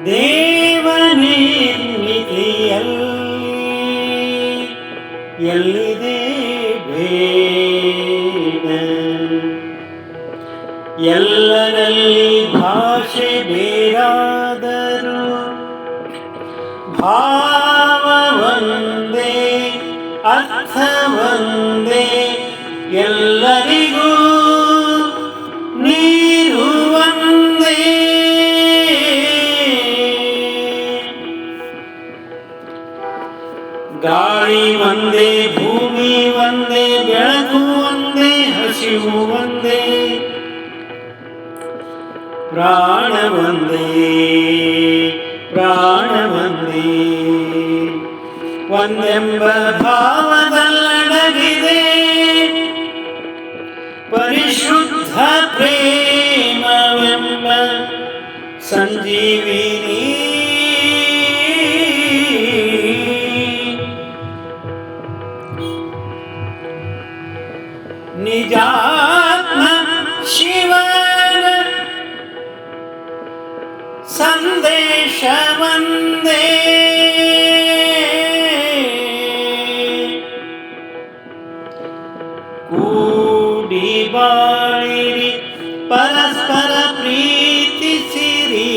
ದೇವನೇ ಮಿತಿಯಲ್ಲಿ ಎಲ್ಲಿದೆ ಭೇದ, ಎಲ್ಲರಲ್ಲಿ ಭಾಷೆ ಬೇರಾದರೂ ಭಾವ ಒಂದೇ ಅರ್ಥ ಒಂದೇ, ಎಲ್ಲರಿಗೂ ನೀರು ಒಂದೇ. ಗಾಳಿ ಒಂದೇ, ಭೂಮಿ ಒಂದೇ, ಬೆಳಕು ಒಂದೇ, ಹಸಿವು ಒಂದೇ, ಪ್ರಾಣ ಒಂದೇ, ಪ್ರಾಣ ಒಂದೇ. ಒಂದೆಂಬ ಭಾವದಲ್ಲಡಗಿದೆ ಪರಿಶುದ್ಧ ಪ್ರೇಮವೆಂಬ ಸಂಜೀವಿನಿ. ನಿಜಾತ್ಮ ಶಿವನ ಸಂದೇಶ ಒಂದೇ, ಕೂಡಿ ಬಾಳಿರಿ ಪರಸ್ಪರ ಪ್ರೀತಿಸಿರಿ,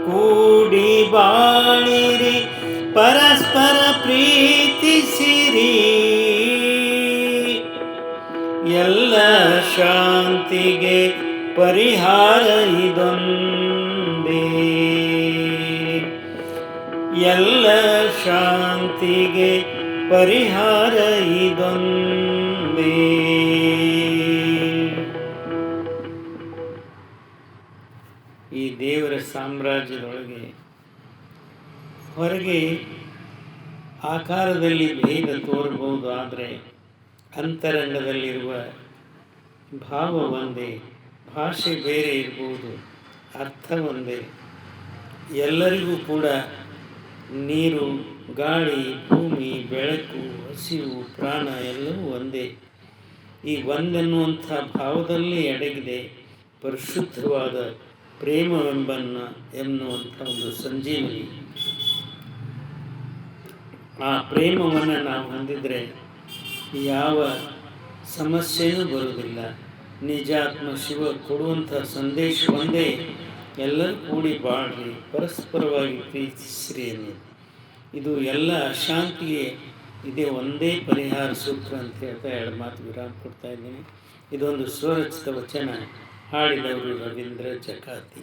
ಕೂಡಿ ಬಾಳಿರಿ ಪರಸ್ಪರ ಪ್ರೀತಿಸಿರಿ, ಎಲ್ಲ ಶಾಂತಿಗೆ ಪರಿಹಾರ ಇದೊಂದೇ, ಎಲ್ಲ ಶಾಂತಿಗೆ ಪರಿಹಾರ ಇದೊಂದೇ. ಈ ದೇವರ ಸಾಮ್ರಾಜ್ಯದೊಳಗೆ ಹೊರಗೆ ಆಕಾರದಲ್ಲಿ ಭೇದ ತೋರಬಹುದು, ಆದರೆ ಅಂತರಂಗದಲ್ಲಿರುವ ಭಾವ ಒಂದೇ. ಭಾಷೆ ಬೇರೆ ಇರ್ಬೋದು, ಅರ್ಥ ಒಂದೇ. ಎಲ್ಲರಿಗೂ ಕೂಡ ನೀರು, ಗಾಳಿ, ಭೂಮಿ, ಬೆಳಕು, ಹಸಿವು, ಪ್ರಾಣ ಎಲ್ಲವೂ ಒಂದೇ. ಈ ಒಂದೆನ್ನುವಂಥ ಭಾವದಲ್ಲಿ ಅಡಗಿದೆ ಪರಿಶುದ್ಧವಾದ ಎನ್ನುವಂಥ ಒಂದು ಸಂಜೀವನಿ. ಆ ಪ್ರೇಮವನ್ನು ನಾವು ಹೊಂದಿದರೆ ಯಾವ ಸಮಸ್ಯೆಯೂ ಬರುವುದಿಲ್ಲ. ನಿಜಾತ್ಮ ಶಿವ ಕೊಡುವಂಥ ಸಂದೇಶ ಒಂದೇ, ಎಲ್ಲರೂ ಕೂಡಿ ಬಾಳ್ರಿ, ಪರಸ್ಪರವಾಗಿ ಪ್ರೀತಿಸ್ರಿ ಅನ್ನೋದು. ಇದು ಎಲ್ಲ ಅಶಾಂತಿಗೆ ಇದೇ ಒಂದೇ ಪರಿಹಾರ ಸೂತ್ರ ಅಂತ ಹೇಳ್ತಾ ಎರಡು ಮಾತು ವಿರಾಮ ಕೊಡ್ತಾ ಇದ್ದೀನಿ. ಇದೊಂದು ಸ್ವರಚಿತ ವಚನ, ಹಾಡಿದವರು ರವೀಂದ್ರ ಜಕಾತಿ.